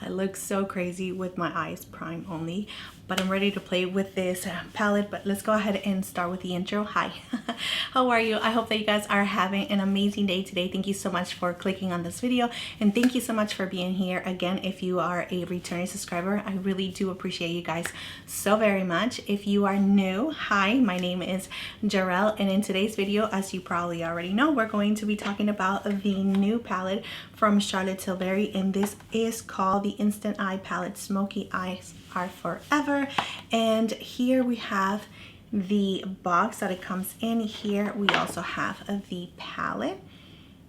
I look so crazy with my eyes prime only, but I'm ready to play with this palette. But let's go ahead and start with the intro. Hi, how are you? I hope that you guys are having an amazing day today. Thank you so much for clicking on this video, and thank you so much for being here again. If you are a returning subscriber, I really do appreciate you guys so very much. If you are new, hi, my name is Gerel, and in today's video, as you probably already know, we're going to be talking about the new palette from Charlotte Tilbury, and this is called the Instant Eye Palette Smoky Eyes Are Forever. And here we have the box that it comes in. Here we also have the palette,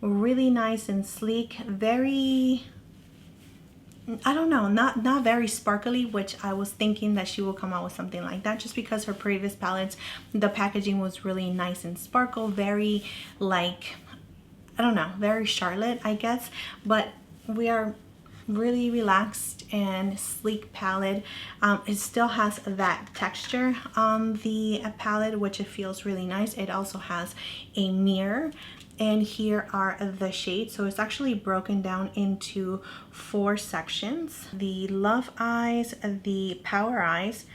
really nice and sleek, very, I don't know, not very sparkly, which I was thinking that she will come out with something like that, just because her previous palettes, the packaging was really nice and sparkle, very like, I don't know, very Charlotte, I guess. But we are really relaxed and sleek palette. It still has that texture on the palette, which it feels really nice. It also has a mirror, and here are the shades. So it's actually broken down into 4 sections: the Love Eyes, the Power Eyes,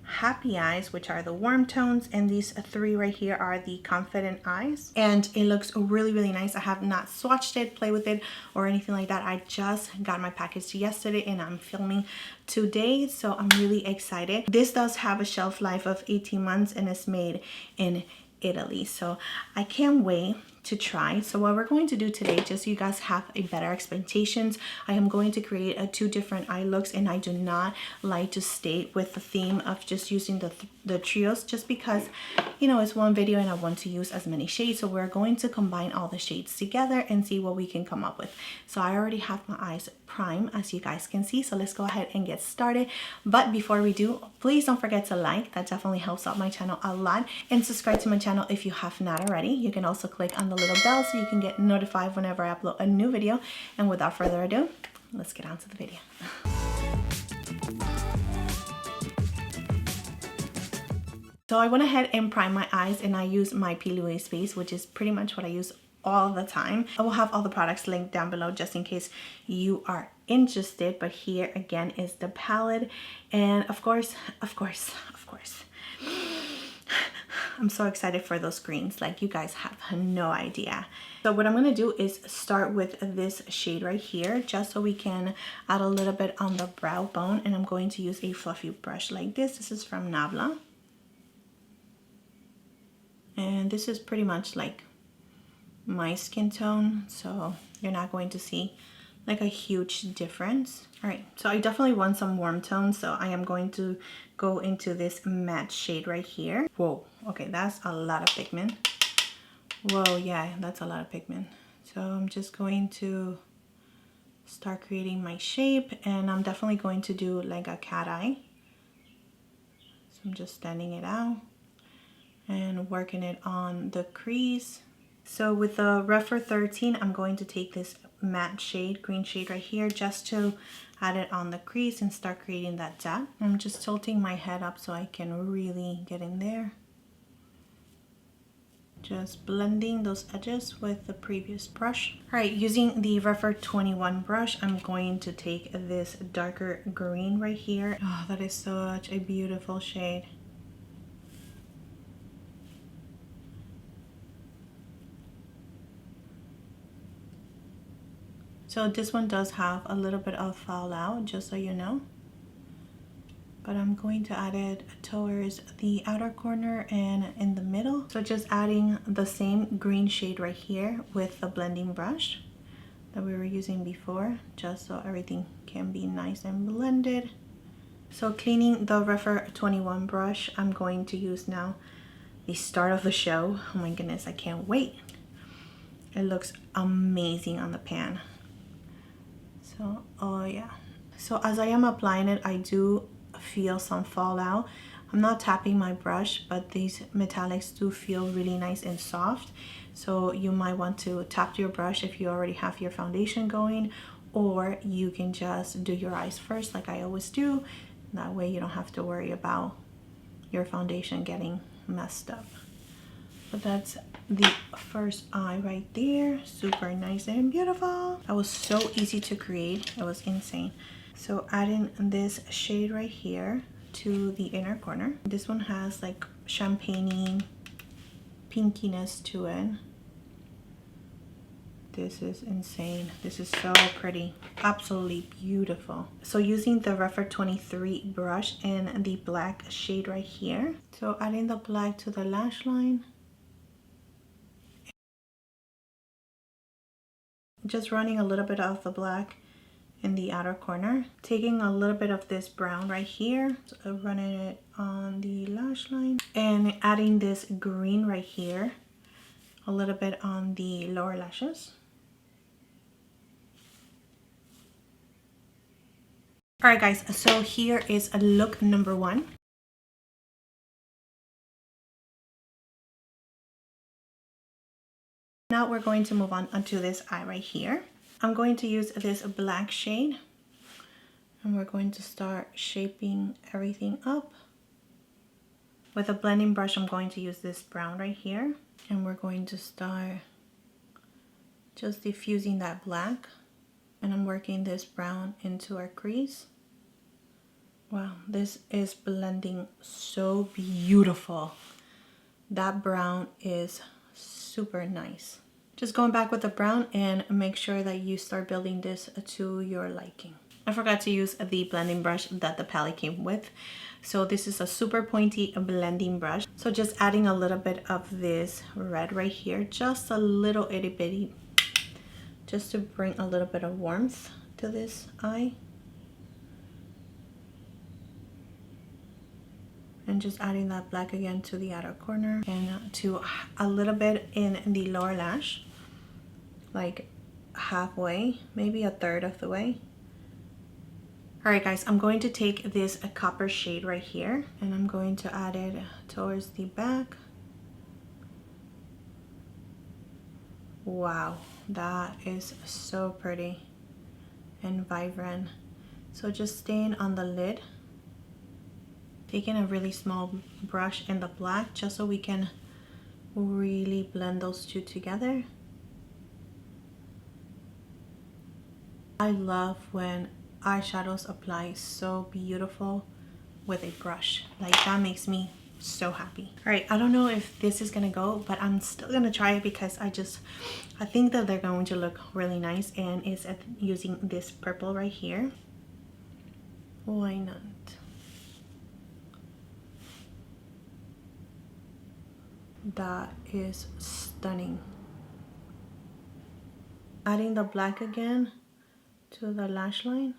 Happy Eyes, which are the warm tones, and these 3 right here are the Confident Eyes. And it looks really, really nice. I have not swatched it, play with it, or anything like that. I just got my package yesterday and I'm filming today, so I'm really excited. This does have a shelf life of 18 months and it's made in Italy, so I can't wait to try. So what we're going to do today, just so you guys have a better expectations, I am going to create 2 different eye looks, and I do not like to stay with the theme of just using the trios, just because, you know, it's one video and I want to use as many shades. So we're going to combine all the shades together and see what we can come up with. So I already have my eyes prime, as you guys can see, so let's go ahead and get started. But before we do, please don't forget to like, that definitely helps out my channel a lot, and subscribe to my channel if you have not already. You can also click on the little bell so you can get notified whenever I upload a new video. And without further ado, let's get on to the video. So I went ahead and primed my eyes, and I use my P. Louise base, which is pretty much what I use all the time. I will have all the products linked down below just in case you are interested. But here again is the palette, and of course I'm so excited for those greens, like you guys have no idea. So what I'm going to do is start with this shade right here, just so we can add a little bit on the brow bone. And I'm going to use a fluffy brush like this. This is from Nabla, and this is pretty much like my skin tone, so you're not going to see like a huge difference. All right, so I definitely want some warm tones, so I am going to go into this matte shade right here. Whoa, okay, that's a lot of pigment. Whoa, yeah, that's a lot of pigment. So I'm just going to start creating my shape, and I'm definitely going to do like a cat eye. So I'm just standing it out and working it on the crease. So with the Refer 13, I'm going to take this matte shade, green shade right here, just to add it on the crease and start creating that depth. I'm just tilting my head up so I can really get in there. Just blending those edges with the previous brush. All right, using the Refer 21 brush, I'm going to take this darker green right here. Oh, that is such a beautiful shade. So this one does have a little bit of fallout, just so you know. But I'm going to add it towards the outer corner and in the middle. So just adding the same green shade right here with the blending brush that we were using before, just so everything can be nice and blended. So cleaning the Refer 21 brush, I'm going to use now the start of the show. Oh my goodness, I can't wait. It looks amazing on the pan. So, oh yeah. So as I am applying it, I do feel some fallout. I'm not tapping my brush, but these metallics do feel really nice and soft. So you might want to tap your brush if you already have your foundation going, or you can just do your eyes first like I always do. That way you don't have to worry about your foundation getting messed up. But that's the first eye right there. Super nice and beautiful. That was so easy to create. It was insane. So adding this shade right here to the inner corner. This one has like champagne-y pinkiness to it. This is insane. This is so pretty. Absolutely beautiful. So using the Forver 23 brush and the black shade right here. So adding the black to the lash line. Just running a little bit of the black in the outer corner. Taking a little bit of this brown right here. So running it on the lash line. And adding this green right here. A little bit on the lower lashes. Alright guys, so here is a look number 1. Now we're going to move on onto this eye right here. I'm going to use this black shade and we're going to start shaping everything up. With a blending brush, I'm going to use this brown right here and we're going to start just diffusing that black. And I'm working this brown into our crease. Wow, this is blending so beautiful. That brown is super nice. Just going back with the brown and make sure that you start building this to your liking. I forgot to use the blending brush that the palette came with. So this is a super pointy blending brush. So just adding a little bit of this red right here, just a little itty bitty, just to bring a little bit of warmth to this eye. And just adding that black again to the outer corner and to a little bit in the lower lash, like halfway, maybe a third of the way. Alright guys, I'm going to take this copper shade right here and I'm going to add it towards the back. Wow, that is so pretty and vibrant. So just staying on the lid, taking a really small brush in the black just so we can really blend those two together. I love when eyeshadows apply so beautiful with a brush. Like that makes me so happy. All right, I don't know if this is gonna go, but I'm still gonna try it because I think that they're going to look really nice, and it's using this purple right here. Why not? That is stunning. Adding the black again to the lash line.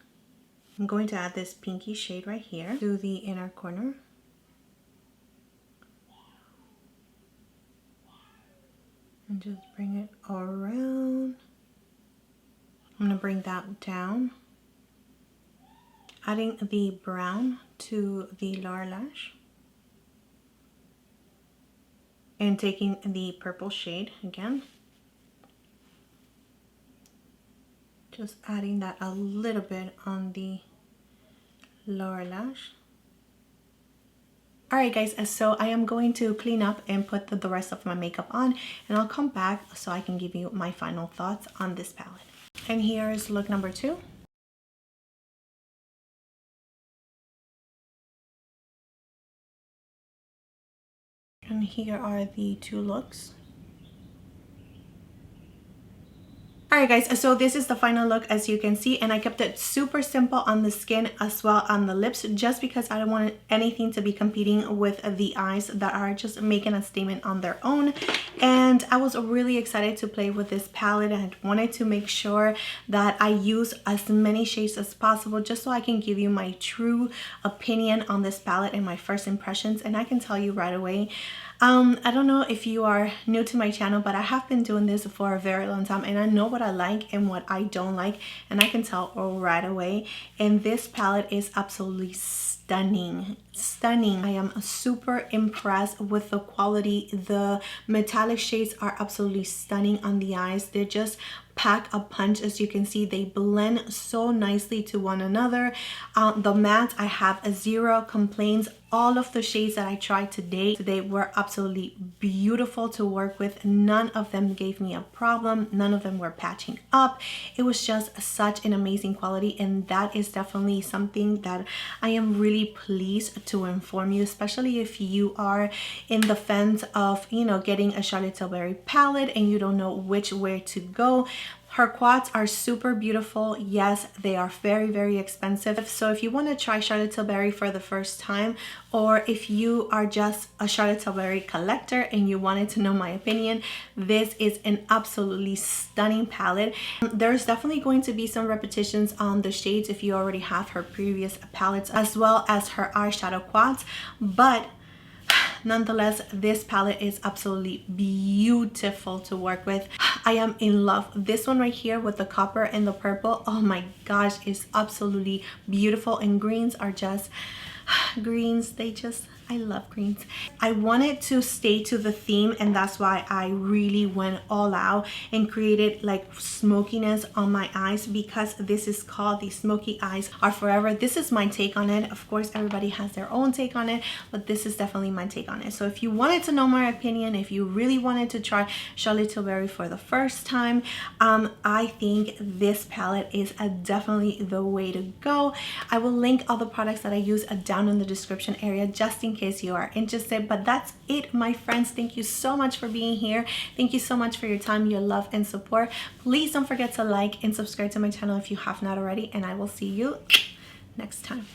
I'm going to add this pinky shade right here to the inner corner. And just bring it around. I'm gonna bring that down. Adding the brown to the lower lash. And taking the purple shade again. Just adding that a little bit on the lower lash. Alright guys, so I am going to clean up and put the rest of my makeup on, and I'll come back so I can give you my final thoughts on this palette. And here is look number 2. And here are the 2 looks. Alright guys, so this is the final look as you can see, and I kept it super simple on the skin as well on the lips, just because I don't want anything to be competing with the eyes that are just making a statement on their own. And I was really excited to play with this palette and wanted to make sure that I use as many shades as possible just so I can give you my true opinion on this palette and my first impressions. And I can tell you right away, I don't know if you are new to my channel, but I have been doing this for a very long time and I know what I like and what I don't like, and I can tell right away. And this palette is absolutely stunning. I am super impressed with the quality. The metallic shades are absolutely stunning on the eyes. They're just pack a punch. As you can see, they blend so nicely to one another. The mattes, I have 0 complaints. all of the shades that I tried today were absolutely beautiful to work with. None of them gave me a problem. None of them were patching up. It was just such an amazing quality, and that is definitely something that I am really pleased to inform you, especially if you are in the fence of, you know, getting a Charlotte Tilbury palette and you don't know which way to go. Her quads are super beautiful. Yes, they are very, very expensive. So if you want to try Charlotte Tilbury for the first time, or if you are just a Charlotte Tilbury collector and you wanted to know my opinion, this is an absolutely stunning palette. There's definitely going to be some repetitions on the shades if you already have her previous palettes, as well as her eyeshadow quads, but nonetheless, this palette is absolutely beautiful to work with. I am in love. This one right here with the copper and the purple, oh my gosh, is absolutely beautiful. And greens are just greens. I love greens. I wanted to stay to the theme, and that's why I really went all out and created like smokiness on my eyes, because this is called the Smoky Eyes Are Forever. This is my take on it. Of course, everybody has their own take on it, but this is definitely my take on it. So if you wanted to know my opinion, if you really wanted to try Charlotte Tilbury for the first time, I think this palette is definitely the way to go. I will link all the products that I use down in the description area just in case you are interested. But that's it, my friends. Thank you so much for being here. Thank you so much for your time, your love, and support. Please don't forget to like and subscribe to my channel if you have not already, and I will see you next time.